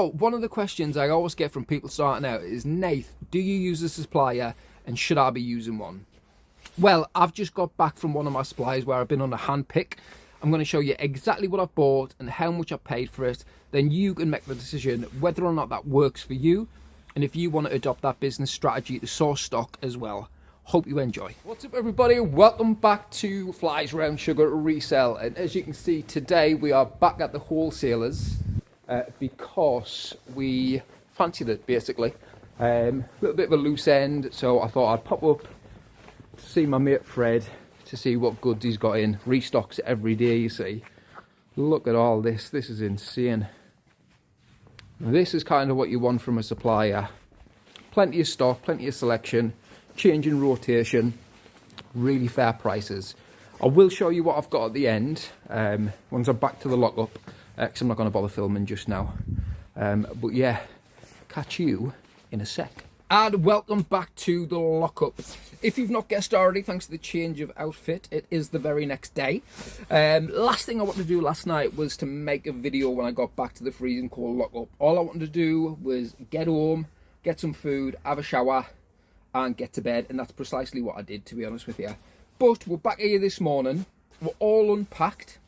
Oh, one of the questions I always get from people starting out is, Nath, do you use a supplier and should I be using one? Well, I've just got back from one of my suppliers where I've been on a Handpick. I'm going to show you exactly what I've bought and how much I paid for it. Then you can make the decision whether or not that works for you and if you want to adopt that business strategy to source stock as well. Hope you enjoy. What's up, everybody? Welcome back to Flies Round Sugar Resell. And as you can see, today we are back at the Wholesalers because we fancied it, basically. A little bit of a loose end, so I thought I'd pop up to see my mate Fred to see what goods he's got in. Restocks every day, you see. Look at all this. This is insane. This is kind of what you want from a supplier. Plenty of stock, plenty of selection, change in rotation, really fair prices. I will show you what I've got at the end once I'm back to the lockup, because I'm not going to bother filming just now. But yeah, catch you in a sec. And welcome back to the lockup. If you've not guessed already, thanks to the change of outfit, it is the very next day. Last thing I wanted to do last night was to make a video when I got back to the freezing cold lockup. All I wanted to do was get home, get some food, have a shower, and get to bed. And that's precisely what I did, to be honest with you. But we're back here this morning. We're all unpacked.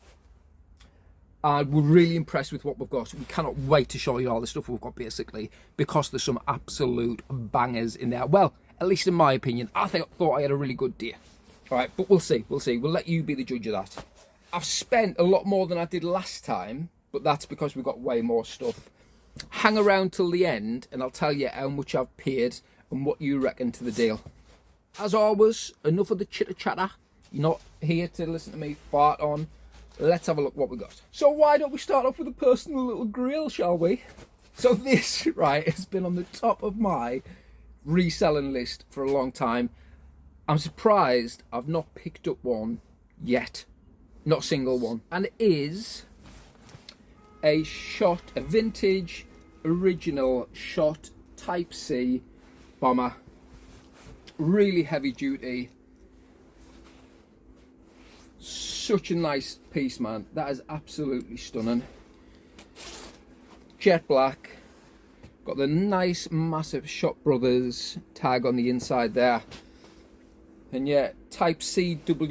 And we're really impressed with what we've got. We cannot wait to show you all the stuff we've got, basically, because there's some absolute bangers in there. Well, at least in my opinion, I thought I had a really good day. All right, but we'll see. We'll see. We'll let you be the judge of that. I've spent a lot more than I did last time, but that's because we've got way more stuff. Hang around till the end, and I'll tell you how much I've paid and what you reckon to the deal. As always, enough of the chitter-chatter. You're not here to listen to me fart on. Let's have a look what we got. So why don't we start off with a personal little grill, shall we? So this, right, has been on the top of my reselling list for a long time. I'm surprised I've not picked up one yet. Not a single one. And it is a vintage, original Shot Type C bomber. Really heavy duty. Such a nice piece, man. That is absolutely stunning. Jet black. Got the nice massive Shot Brothers tag on the inside there. And yeah, Type CWU-R.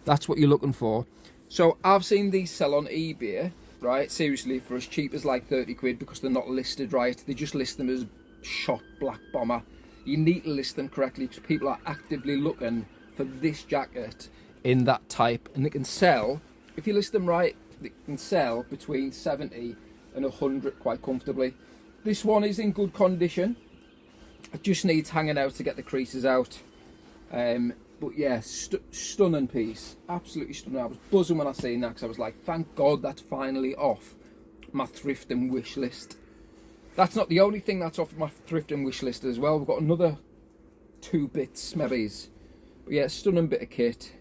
That's what you're looking for. So I've seen these sell on eBay, right? Seriously, for as cheap as like 30 quid because they're not listed right. They just list them as Shot Black Bomber. You need to list them correctly because people are actively looking for this jacket in that type, and they can sell, if you list them right, they can sell between 70 and 100 quite comfortably. This one is in good condition. It just needs hanging out to get the creases out. But yeah, stunning piece, absolutely stunning. I was buzzing when I seen that because I was like, thank God that's finally off my thrift and wish list. That's not the only thing that's off my thrift and wish list as well. We've got another 2 bits, maybe. But yeah, stunning bit of kit.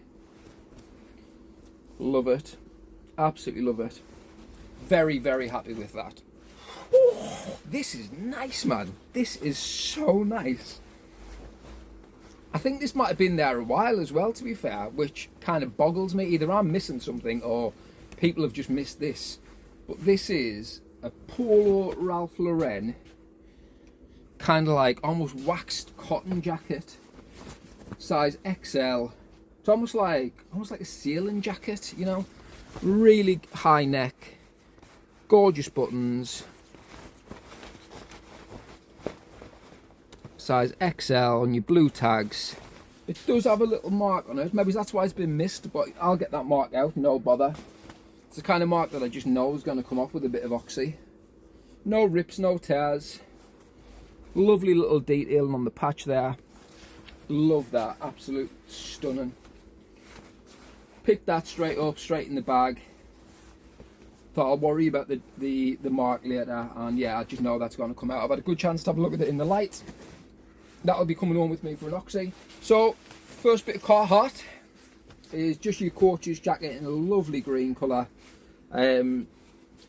Love it. Absolutely love it. Very, very happy with that. Ooh, this is nice, man. This is so nice. I think this might have been there a while as well, to be fair, which kind of boggles me. Either I'm missing something or people have just missed this. But this is a Polo Ralph Lauren, kind of like almost waxed cotton jacket. Size XL. It's almost like a sailing jacket, you know. Really high neck, gorgeous buttons. Size XL on your blue tags. It does have a little mark on it. Maybe that's why it's been missed, but I'll get that mark out, no bother. It's the kind of mark that I just know is going to come off with a bit of oxy. No rips, no tears. Lovely little detailing on the patch there. Love that, absolute stunning. Picked that straight up, straight in the bag. Thought I'll worry about the mark later, and yeah, I just know that's going to come out. I've had a good chance to have a look at it in the light. That'll be coming on with me for an oxy. So, first bit of Carhartt is just your coach's jacket in a lovely green colour. I've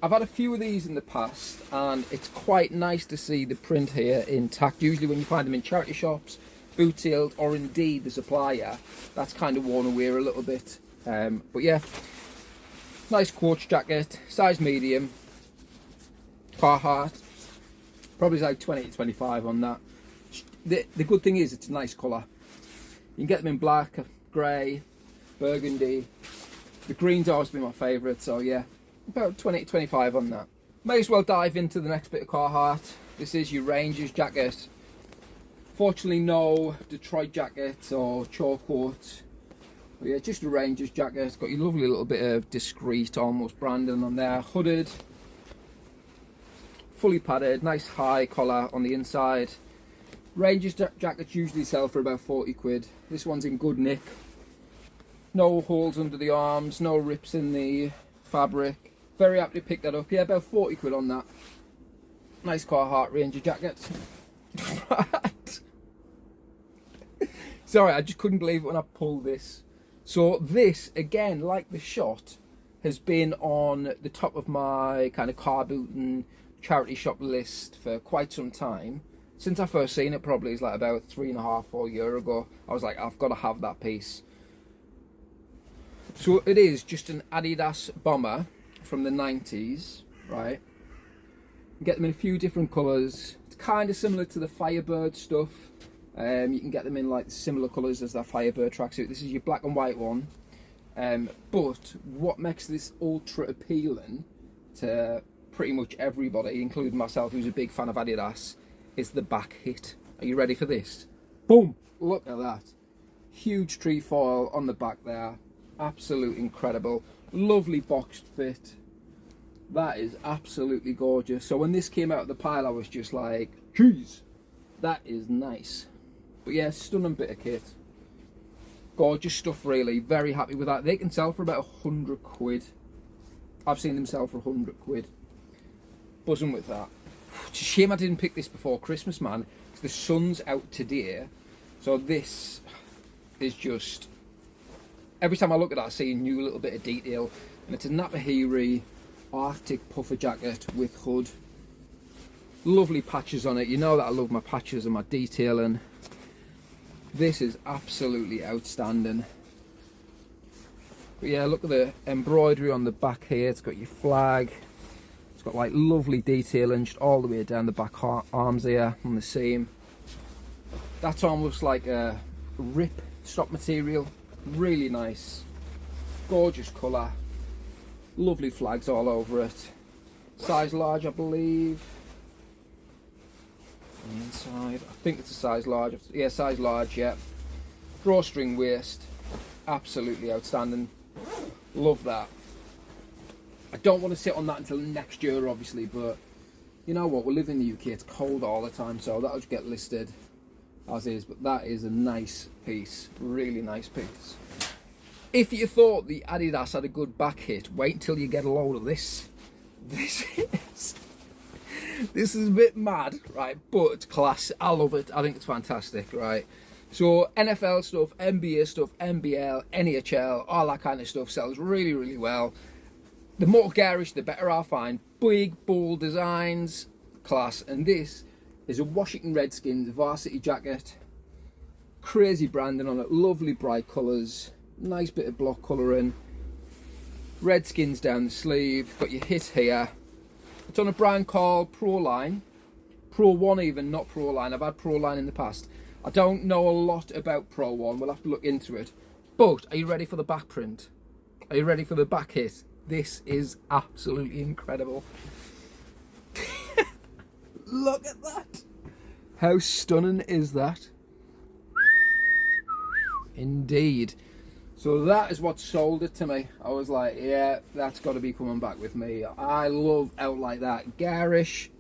had a few of these in the past, and it's quite nice to see the print here intact. Usually when you find them in charity shops, boot sealed, or indeed the Supplier, that's kind of worn away a little bit. But yeah, nice coach jacket, size medium, Carhartt. Probably like 20 to 25 on that. The good thing is it's a nice colour. You can get them in black, grey, burgundy. The green's always been my favourite, so yeah, about 20 to 25 on that. May as well dive into the next bit of Carhartt. This is your Rangers jacket. Fortunately no Detroit jackets or chalk coats. But yeah, just a Rangers jacket. It's got your lovely little bit of discreet almost branding on there. Hooded, fully padded, nice high collar on the inside. Rangers jackets usually sell for about 40 quid. This one's in good nick. No holes under the arms, no rips in the fabric. Very happy to pick that up. Yeah, about 40 quid on that. Nice Carhartt Ranger jacket. Right. Sorry, I just couldn't believe it when I pulled this. So this, again, like the shot, has been on the top of my kind of car boot and charity shop list for quite some time. Since I first seen it, probably is like about 3.5, 4 years ago. I was like, I've got to have that piece. So it is just an Adidas bomber from the 90s, right? You get them in a few different colours. It's kind of similar to the Firebird stuff. You can get them in like similar colours as that Firebird tracksuit. This is your black and white one. But what makes this ultra appealing to pretty much everybody, including myself, who's a big fan of Adidas, is the back hit. Are you ready for this? Boom! Look at that. Huge trefoil on the back there. Absolutely incredible. Lovely boxed fit. That is absolutely gorgeous. So when this came out of the pile, I was just like, geez, that is nice. But yeah, stunning bit of kit. Gorgeous stuff, really. Very happy with that. They can sell for about 100 quid. I've seen them sell for 100 quid. Buzzing with that. It's a shame I didn't pick this before Christmas, man. The sun's out today. So this is just... Every time I look at that, I see a new little bit of detail. And it's a Napahiri Arctic puffer jacket with hood. Lovely patches on it. You know that I love my patches and my detailing. This is absolutely outstanding. But yeah, look at the embroidery on the back here. It's got your flag. It's got like lovely detailing just all the way down the back arms here on the seam. That's almost like a rip stop material. Really nice. Gorgeous colour. Lovely flags all over it. Size large, I believe. On the inside, I think it's a size large. Yeah, size large, yeah. Drawstring waist. Absolutely outstanding. Love that. I don't want to sit on that until next year, obviously, but you know what? We live in the UK, it's cold all the time, so that'll just get listed as is. But that is a nice piece. Really nice piece. If you thought the Adidas had a good back hit, wait until you get a load of this. This is a bit mad, right? But it's class. I love it. I think it's fantastic, right? So NFL stuff, NBA stuff, NBL, NHL, all that kind of stuff sells really, really well. The more garish, the better I find. Big, bold designs, class. And this is a Washington Redskins varsity jacket. Crazy branding on it. Lovely bright colours. Nice bit of block colouring. Redskins down the sleeve. Got your hit here. It's on a brand called Proline. Pro 1 even, not Proline. I've had Proline in the past. I don't know a lot about Pro 1. We'll have to look into it. But are you ready for the back print? Are you ready for the back hit? This is absolutely incredible. Look at that. How stunning is that? Indeed. So that is what sold it to me. I was like, yeah, that's got to be coming back with me. I love out like that. Garish.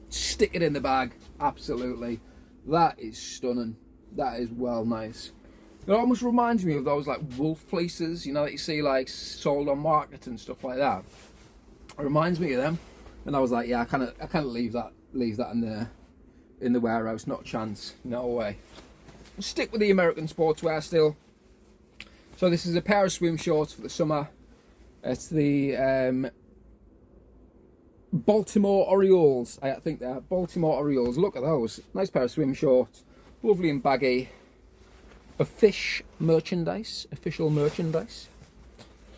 Stick it in the bag. Absolutely. That is stunning. That is well nice. It almost reminds me of those like wolf fleeces, you know, that you see like sold on market and stuff like that. It reminds me of them. And I was like, yeah, I can't leave that in the warehouse. Not a chance. No way. Stick with the American sportswear still. So this is a pair of swim shorts for the summer. It's the Baltimore Orioles. I think they're Baltimore Orioles. Look at those. Nice pair of swim shorts. Lovely and baggy. Official merchandise.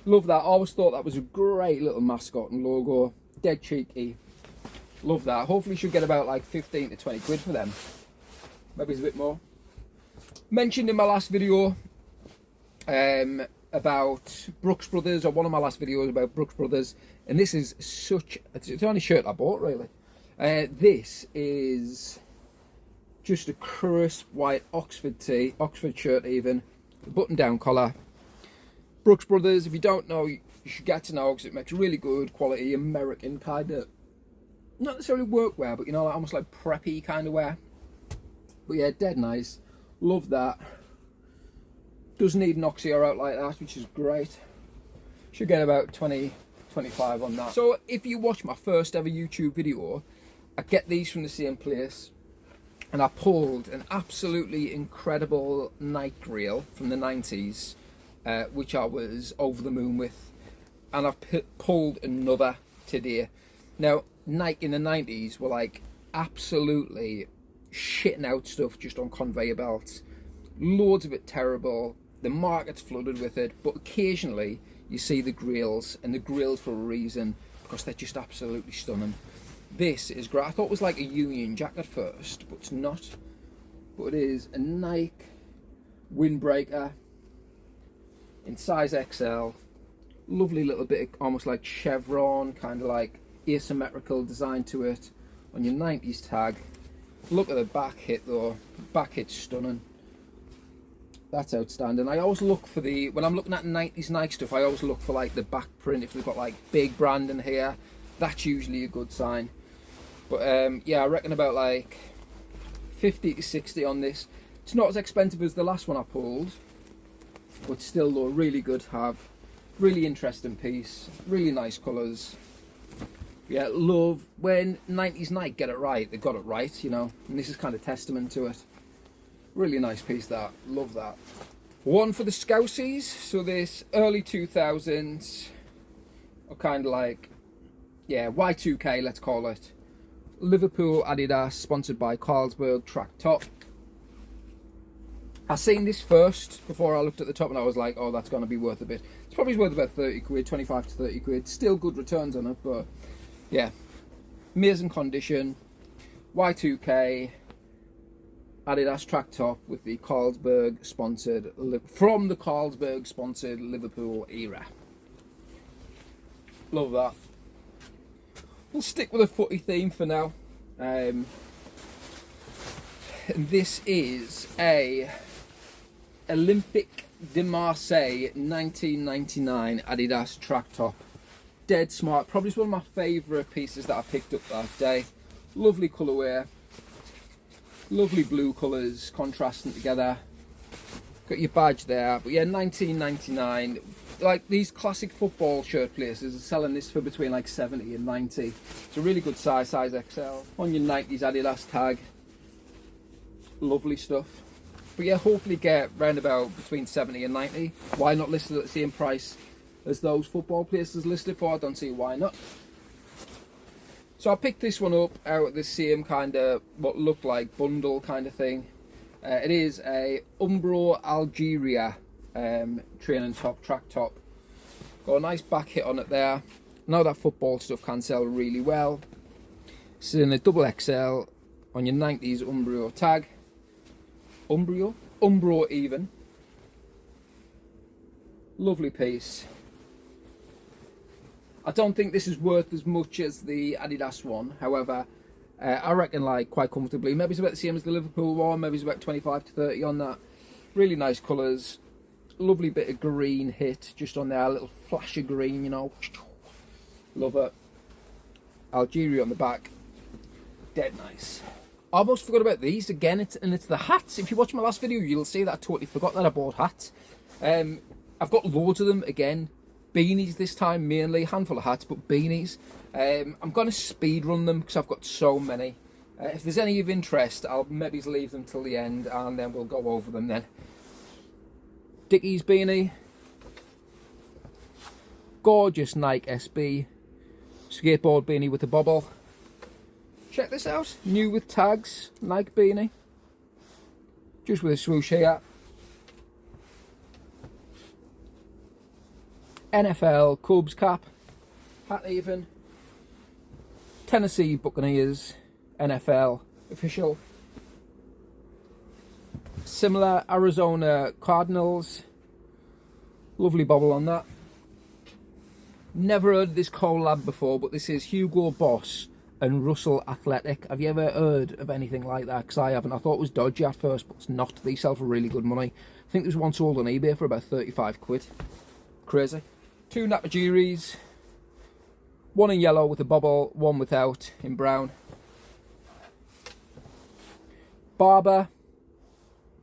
Love that. Always thought that was a great little mascot and logo. Dead cheeky. Love that. Hopefully should get about like 15 to 20 quid for them. Maybe it's a bit more. Mentioned in my last video about Brooks Brothers, or one of my last videos about Brooks Brothers, and this is such, it's the only shirt I bought really. This is just a crisp white Oxford tee, Oxford shirt even, button down collar. Brooks Brothers, if you don't know, you should get to know, because it makes really good quality American kind of, not necessarily workwear, but you know, almost like preppy kind of wear. But yeah, dead nice. Love that. Doesn't need an oxy out like that, which is great. Should get about 20, 25 on that. So if you watch my first ever YouTube video, I get these from the same place, and I pulled an absolutely incredible Nike reel from the 90s, which I was over the moon with, and I've pulled another today. Now, Nike in the 90s were like absolutely shitting out stuff just on conveyor belts. Loads of it terrible. The market's flooded with it, but occasionally you see the grills, and the grills for a reason, because they're just absolutely stunning. This is great. I thought it was like a Union Jack at first, but it's not. But it is a Nike windbreaker in size XL. Lovely little bit of almost like chevron, kind of like asymmetrical design to it on your 90s tag. Look at the back hit though. Back hit's stunning. That's outstanding. I always look for the, when I'm looking at 90s Nike stuff, I always look for like the back print. If they've got like big branding here, that's usually a good sign. But yeah, I reckon about like 50 to 60 on this. It's not as expensive as the last one I pulled, but still though, really good to have. Really interesting piece, really nice colours. Yeah, love when 90s Nike get it right. They got it right, you know, and this is kind of testament to it. Really nice piece that, love that. One for the Scousies, so this early 2000s, or kind of like, yeah, Y2K let's call it. Liverpool Adidas, sponsored by Carlsberg, track top. I seen this first before I looked at the top, and I was like, oh, that's going to be worth a bit. It's probably worth about 30 quid, 25 to 30 quid. Still good returns on it, but yeah. Amazing condition. Y2K Adidas track top with the Carlsberg sponsored, from the Carlsberg sponsored Liverpool era. Love that. We'll stick with a footy theme for now. And this is a Olympique de Marseille 1999 Adidas track top. Dead smart. Probably one of my favourite pieces that I picked up that day. Lovely colourway. Lovely blue colours contrasting together. Got your badge there. But yeah, 1999. Like these classic football shirt places are selling this for between like 70 and 90. It's a really good size, size XL. On your 90s Adidas tag. Lovely stuff. But yeah, hopefully get round about between 70 and 90. Why not list it at the same price as those football places listed for? I don't see why not. So I picked this one up out of the same kind of what looked like bundle kind of thing. It is a Umbro Algeria training top, track top. Got a nice back hit on it there. Now that football stuff can sell really well. It's in a double XL on your 90s Umbro tag. Umbro even. Lovely piece. I don't think this is worth as much as the Adidas one. However, I reckon like quite comfortably. Maybe it's about the same as the Liverpool one. Maybe it's about 25 to 30 on that. Really nice colours. Lovely bit of green hit just on there. A little flash of green, you know. Love it. Algeria on the back. Dead nice. I almost forgot about these again, and it's the hats. If you watch my last video, you'll see that I totally forgot that I bought hats. I've got loads of them again. Beanies this time mainly, handful of hats, but beanies. I'm going to speed run them because I've got so many. If there's any of interest, I'll maybe leave them till the end and then we'll go over them then. Dickies beanie. Gorgeous Nike SB. Skateboard beanie with a bobble. Check this out, new with tags, Nike beanie. Just with a swoosh here. NFL Cubs cap, hat even. Tennessee Buccaneers, NFL official. Similar Arizona Cardinals. Lovely bobble on that. Never heard of this collab before, but this is Hugo Boss and Russell Athletic. Have you ever heard of anything like that? Because I haven't. I thought it was dodgy at first, but it's not. They sell for really good money. I think there's one sold on eBay for about 35 quid. Crazy. 2 Napajiris. One in yellow with a bobble, one without in brown. Barber.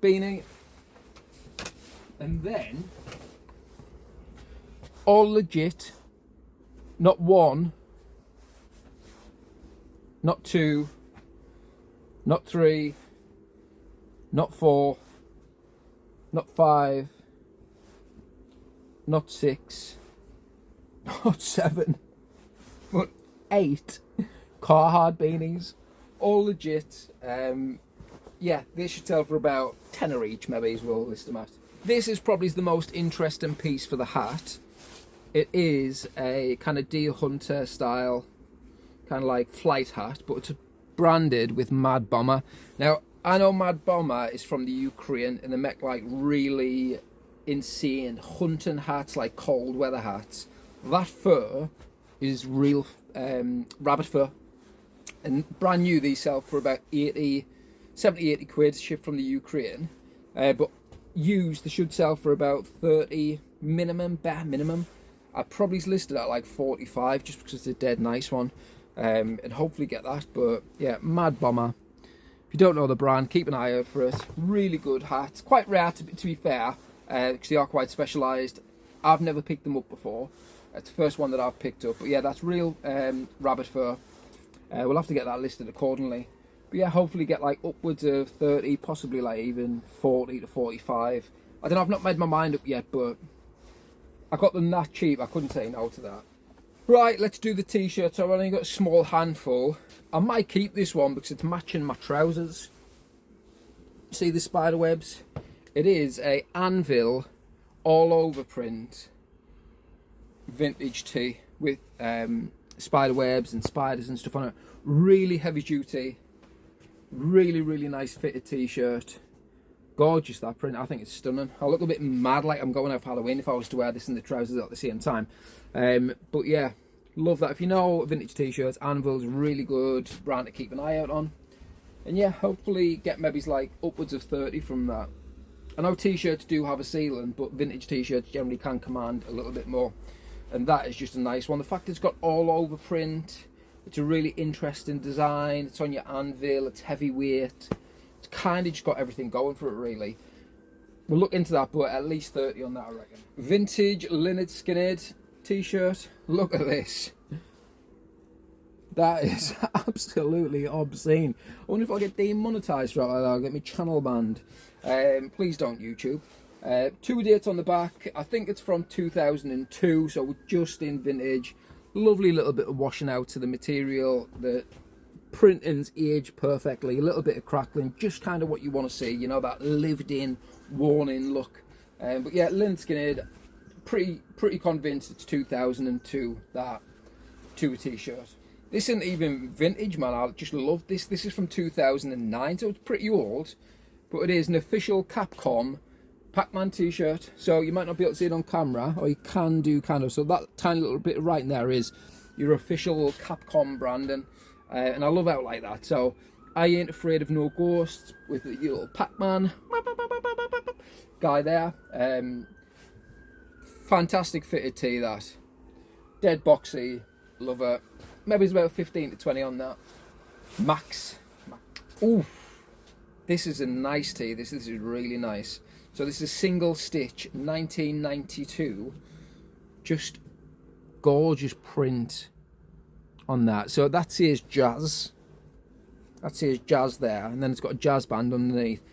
Beanie. And then, all legit. Not 1. Not 2. Not 3. Not 4. Not 5. Not 6. Not 7. But 8 Carhartt beanies. All legit. Yeah, they should sell for about 10 each, maybe, as well, list them at. This is probably the most interesting piece for the hat. It is a kind of deer hunter style, kind of like flight hat, but it's branded with Mad Bomber. Now, I know Mad Bomber is from the Ukraine, and they make like really insane hunting hats, like cold weather hats. That fur is real rabbit fur, and brand new these sell for about 70-80 quid, shipped from the Ukraine. But used, they should sell for about 30 minimum, bare minimum. I probably listed at like 45 just because it's a dead nice one, and hopefully get that. But yeah, Mad Bomber. If you don't know the brand, keep an eye out for it. Really good hats. Quite rare to be fair, because they are quite specialised. I've never picked them up before. It's the first one that I've picked up. But yeah, that's real rabbit fur. We'll have to get that listed accordingly. But yeah, hopefully get like upwards of 30, possibly like even 40 to 45. I don't know, I've not made my mind up yet, but I got them that cheap, I couldn't say no to that. Right, let's do the t-shirts. I've only got a small handful. I might keep this one because it's matching my trousers. See the spider webs? It is a anvil all over print vintage tee with spider webs and spiders and stuff on it. Really heavy duty, really nice fitted t-shirt. Gorgeous, that print. I think it's stunning. I look a bit mad like I'm going out for Halloween if I was to wear this and the trousers at the same time. But yeah, love that. If you know vintage t-shirts, Anvil's really good brand to keep an eye out on. And yeah, hopefully get maybe like upwards of 30 from that. I know t-shirts do have a ceiling, but vintage t-shirts generally can command a little bit more. And that is just a nice one. The fact it's got all over print, it's a really interesting design. It's on your anvil, it's heavyweight. It's kind of just got everything going for it, really. We'll look into that, but at least 30 on that, I reckon. Vintage Lynyrd Skynyrd t-shirt. Look at this. That is absolutely obscene. I wonder if I'll get demonetized for that like that. I'll get my channel banned. Please don't, YouTube. 2 dates on the back. I think it's from 2002, so we're just in vintage. Lovely little bit of washing out to the material. The printing's aged perfectly. A little bit of crackling, just kind of what you want to see. You know, that lived-in, worn-in look. But yeah, Lynyrd Skynyrd, pretty convinced it's 2002. That to a t-shirt. This isn't even vintage, man. I just love this. This is from 2009, so it's pretty old. But it is an official Capcom Pac-Man t-shirt. So you might not be able to see it on camera, or you can do kind of. So that tiny little bit right in there is your official Capcom branding. And I love out like that. So I ain't afraid of no ghosts with the little Pac-Man guy there. Fantastic fitted tee, that. Dead boxy. Love it. Maybe it's about 15 to 20 on that. Max. Ooh. This is a nice tee. This is really nice. So this is single stitch 1992. Just gorgeous print on that. So that says jazz. That says jazz there. And then it's got a jazz band underneath.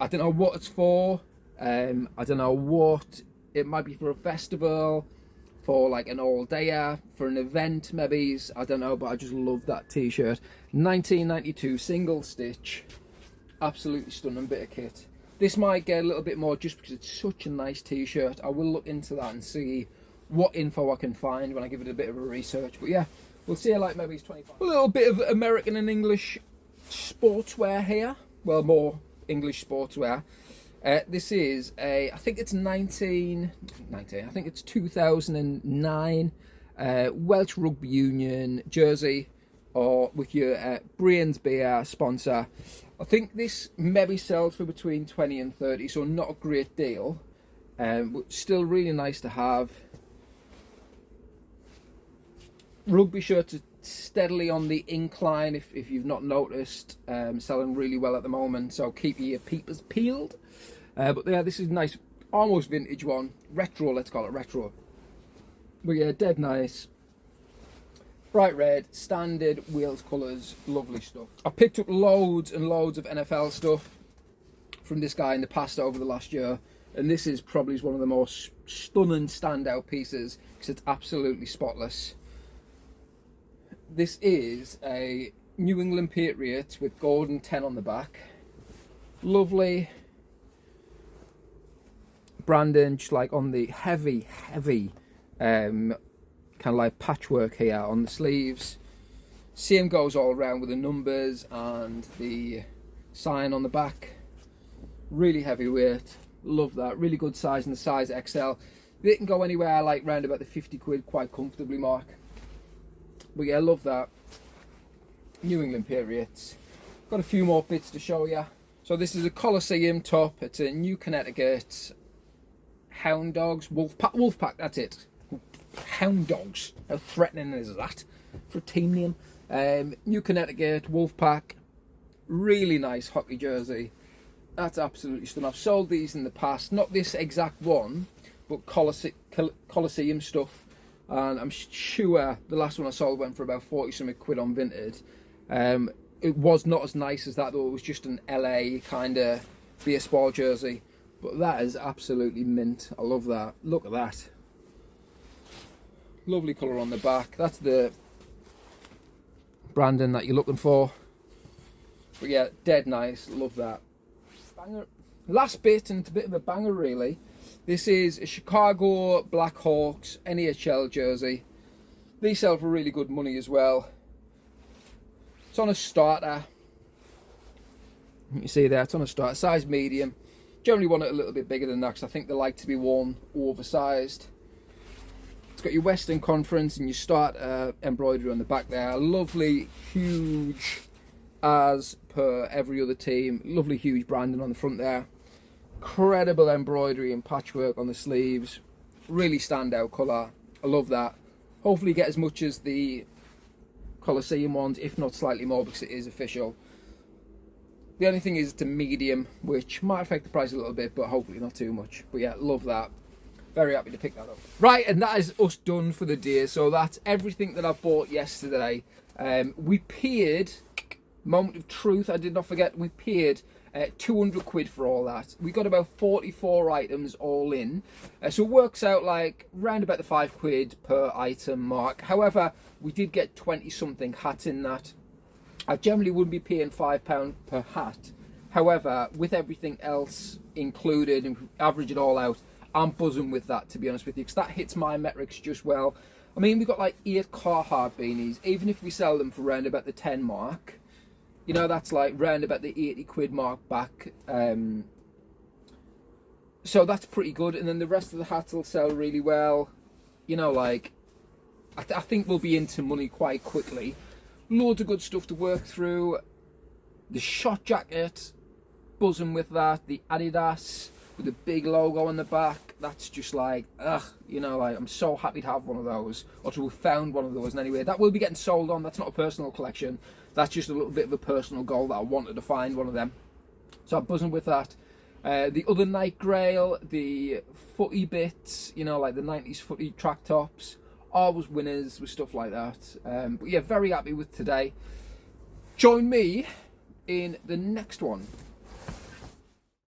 I don't know what it's for. I don't know what. It might be for a festival, for like an all-dayer, for an event maybe. I don't know, but I just love that t-shirt. 1992 single stitch. Absolutely stunning bit of kit. This might get a little bit more just because it's such a nice t-shirt. I will look into that and see what info I can find when I give it a bit of a research. But yeah, We'll see like maybe he's 25. A little bit of American and English sportswear here. Well, more English sportswear. This is I think it's 2009 Welsh Rugby Union jersey, or with your Brains Beer sponsor. I think this maybe sells for between 20 and 30, so not a great deal, but still really nice to have. Rugby shirts are steadily on the incline, if you've not noticed, selling really well at the moment, so keep your peepers peeled. But yeah, this is a nice, almost vintage one, retro, let's call it retro. But yeah, dead nice. Bright red, standard Wales colours, lovely stuff. I've picked up loads and loads of NFL stuff from this guy in the past over the last year, and this is probably one of the most stunning standout pieces because it's absolutely spotless. This is a New England Patriots with golden 10 on the back. Lovely branding, just like on the heavy kind of like patchwork here on the sleeves. Same goes all around with the numbers and the sign on the back. Really heavyweight, love that. Really good size in the size XL. They can go anywhere like round about the 50 quid quite comfortably mark. But yeah, love that. New England Patriots. Got a few more bits to show you. So this is a Coliseum top. It's a New Connecticut Hound Dogs, Wolfpack, that's it. Hound Dogs. How threatening is that for a team name? New Connecticut Wolfpack. Really nice hockey jersey. That's absolutely stunning. I've sold these in the past. Not this exact one, but Coliseum stuff. And I'm sure the last one I sold went for about 40 something quid on Vinted. It was not as nice as that though. It was just an LA kind of baseball jersey. But that is absolutely mint. I love that. Look at that. Lovely colour on the back. That's the branding that you're looking for. But yeah, dead nice. Love that. Banger. Last bit, and it's a bit of a banger really. This is a Chicago Blackhawks NHL jersey. These sell for really good money as well. It's on a starter. You see there, it's on a starter. Size medium. Generally want it a little bit bigger than that because I think they like to be worn oversized. It's got your Western Conference and your starter embroidery on the back there. Lovely, huge, as per every other team. Lovely, huge branding on the front there. Incredible embroidery and patchwork on the sleeves. Really standout colour. I love that. Hopefully get as much as the Coliseum ones, if not slightly more, because it is official. The only thing is it's a medium, which might affect the price a little bit, but hopefully not too much. But yeah, love that. Very happy to pick that up. Right, and that is us done for the day. So that's everything that I bought yesterday. We paid, moment of truth, I did not forget, we paid 200 quid for all that. We got about 44 items all in, so it works out like round about the 5 quid per item mark. However, we did get 20 something hats in that. I generally wouldn't be paying £5 per hat. However, with everything else included and average it all out, I'm buzzing with that, to be honest with you, because that hits my metrics just well. I mean, we've got like 8 Carhartt beanies. Even if we sell them for round about the 10 mark, you know, that's like round about the 80 quid mark back. So that's pretty good. And then the rest of the hats will sell really well. You know, like, I think we'll be into money quite quickly. Loads of good stuff to work through. The shot jacket, buzzing with that. The Adidas with the big logo on the back. That's just like, ugh, you know, like, I'm so happy to have one of those, or to have found one of those. And anyway, that will be getting sold on. That's not a personal collection. That's just a little bit of a personal goal that I wanted to find one of them. So I'm buzzing with that. The other night grail, the footy bits, you know, like the 90s footy track tops, always winners with stuff like that. But yeah, very happy with today. Join me in the next one.